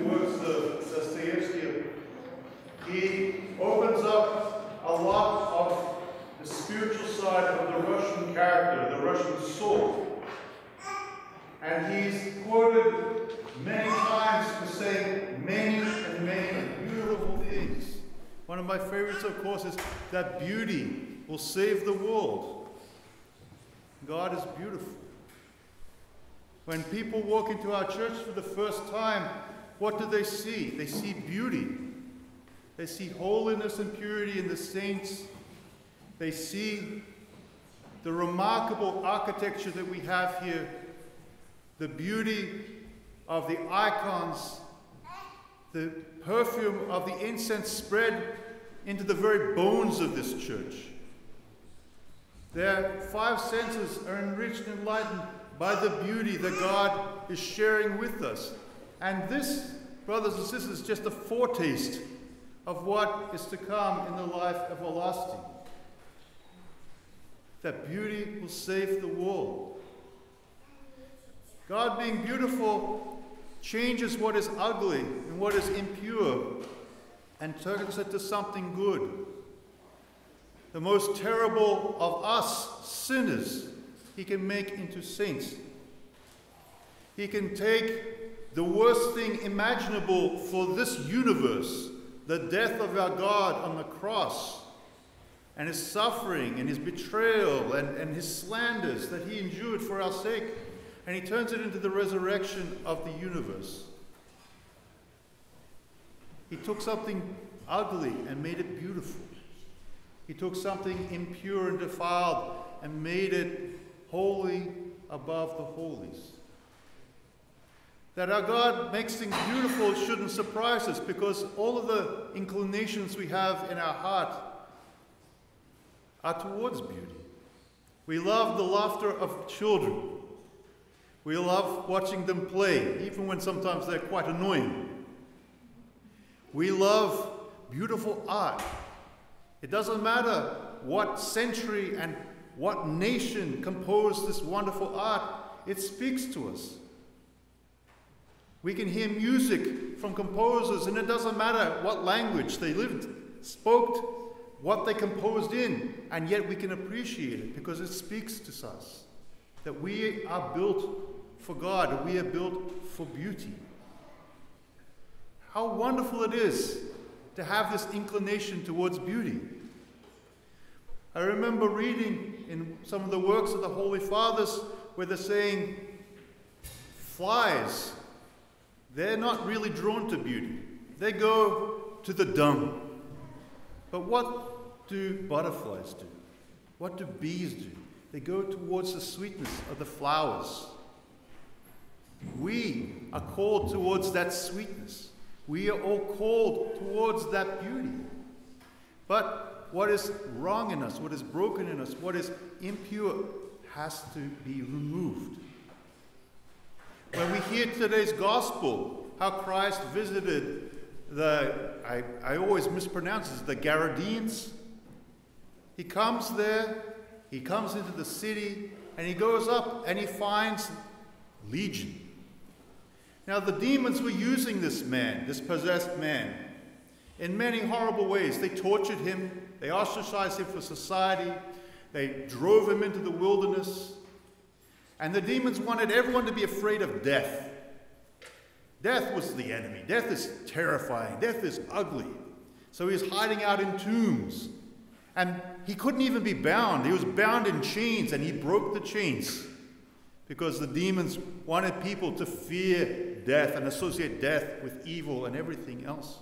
the works of Dostoevsky, he opens up a lot of the spiritual side of the Russian character, the Russian soul. And he's quoted many times for saying many and many beautiful things. One of my favorites, of course, is that beauty will save the world. God is beautiful. When people walk into our church for the first time, what do they see? They see beauty. They see holiness and purity in the saints. They see the remarkable architecture that we have here, the beauty of the icons, the perfume of the incense spread into the very bones of this church. Their five senses are enriched and enlightened by the beauty that God is sharing with us. And this, brothers and sisters, is just a foretaste of what is to come in the life everlasting. That beauty will save the world. God being beautiful changes what is ugly and what is impure and turns it to something good. The most terrible of us, sinners, he can make into saints. He can take the worst thing imaginable for this universe, the death of our God on the cross, and his suffering and his betrayal and his slanders that he endured for our sake, and he turns it into the resurrection of the universe. He took something ugly and made it beautiful. He took something impure and defiled and made it holy above the holies. That our God makes things beautiful shouldn't surprise us, because all of the inclinations we have in our heart are towards beauty. We love the laughter of children. We love watching them play, even when sometimes they're quite annoying. We love beautiful art. It doesn't matter what century and what nation composed this wonderful art, it speaks to us. We can hear music from composers, and it doesn't matter what language they spoke, what they composed in, and yet we can appreciate it because it speaks to us. That we are built for God, and we are built for beauty. How wonderful it is to have this inclination towards beauty. I remember reading in some of the works of the Holy Fathers where they're saying flies, they're not really drawn to beauty. They go to the dung. But what do butterflies do? What do bees do? They go towards the sweetness of the flowers. We are called towards that sweetness. We are all called towards that beauty. But what is wrong in us, what is broken in us, what is impure has to be removed. When we hear today's gospel, how Christ visited I always mispronounce this, the Gadarenes. He comes there, he comes into the city, and he goes up and he finds Legion. Now the demons were using this man, this possessed man, in many horrible ways. They tortured him, they ostracized him from society, they drove him into the wilderness, and the demons wanted everyone to be afraid of death. Death was the enemy. Death is terrifying. Death is ugly. So he was hiding out in tombs. And he couldn't even be bound. He was bound in chains, and he broke the chains because the demons wanted people to fear death and associate death with evil and everything else.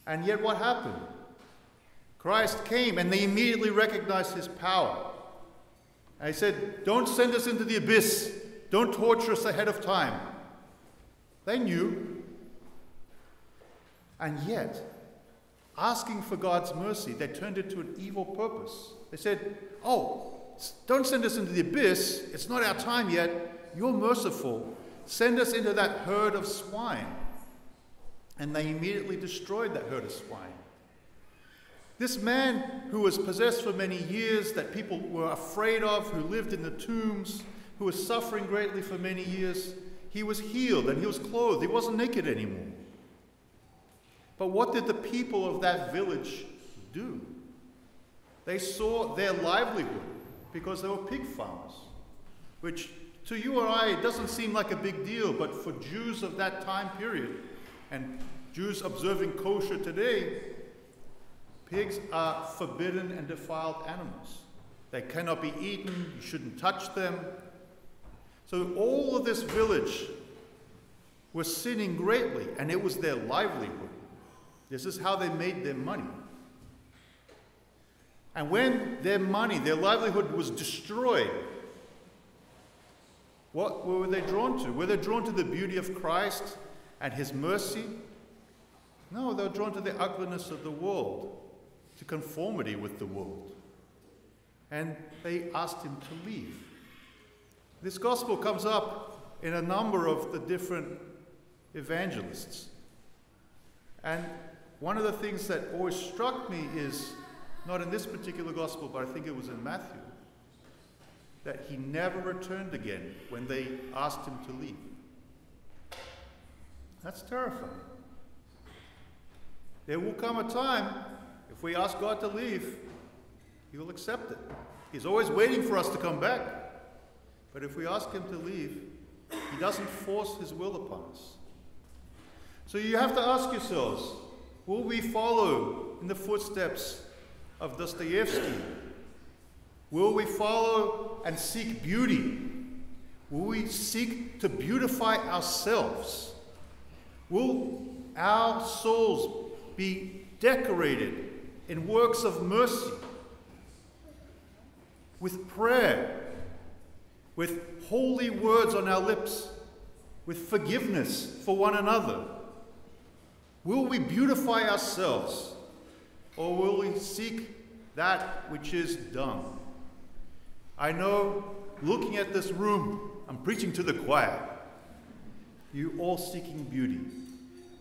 And yet what happened? Christ came, and they immediately recognized his power. And he said, "Don't send us into the abyss. Don't torture us ahead of time." They knew. And yet, asking for God's mercy, they turned it to an evil purpose. They said, "Oh, don't send us into the abyss. It's not our time yet. You're merciful. Send us into that herd of swine." And they immediately destroyed that herd of swine. This man who was possessed for many years, that people were afraid of, who lived in the tombs, who was suffering greatly for many years, he was healed and he was clothed. He wasn't naked anymore. But what did the people of that village do? They saw their livelihood because they were pig farmers, which to you or I, it doesn't seem like a big deal, but for Jews of that time period, and Jews observing kosher today, pigs are forbidden and defiled animals. They cannot be eaten, you shouldn't touch them. So all of this village was sinning greatly, and it was their livelihood. This is how they made their money. And when their money, their livelihood was destroyed, what were they drawn to? Were they drawn to the beauty of Christ and his mercy? No, they were drawn to the ugliness of the world, to conformity with the world. And they asked him to leave. This gospel comes up in a number of the different evangelists. And one of the things that always struck me is, not in this particular gospel, but I think it was in Matthew, that he never returned again when they asked him to leave. That's terrifying. There will come a time, if we ask God to leave, he will accept it. He's always waiting for us to come back. But if we ask him to leave, he doesn't force his will upon us. So you have to ask yourselves, will we follow in the footsteps of Dostoevsky? Will we follow and seek beauty? Will we seek to beautify ourselves? Will our souls be decorated in works of mercy, with prayer, with holy words on our lips, with forgiveness for one another? Will we beautify ourselves, or will we seek that which is dung? I know, looking at this room, I'm preaching to the choir. You all seeking beauty,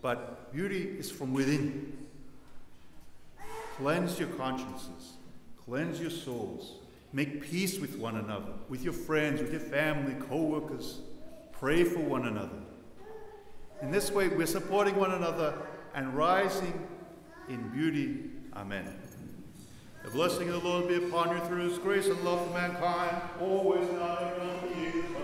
but beauty is from within. Cleanse your consciences, cleanse your souls, make peace with one another, with your friends, with your family, co-workers. Pray for one another. In this way, we're supporting one another and rising in beauty. Amen. The blessing of the Lord be upon you through his grace and love for mankind, always and ever.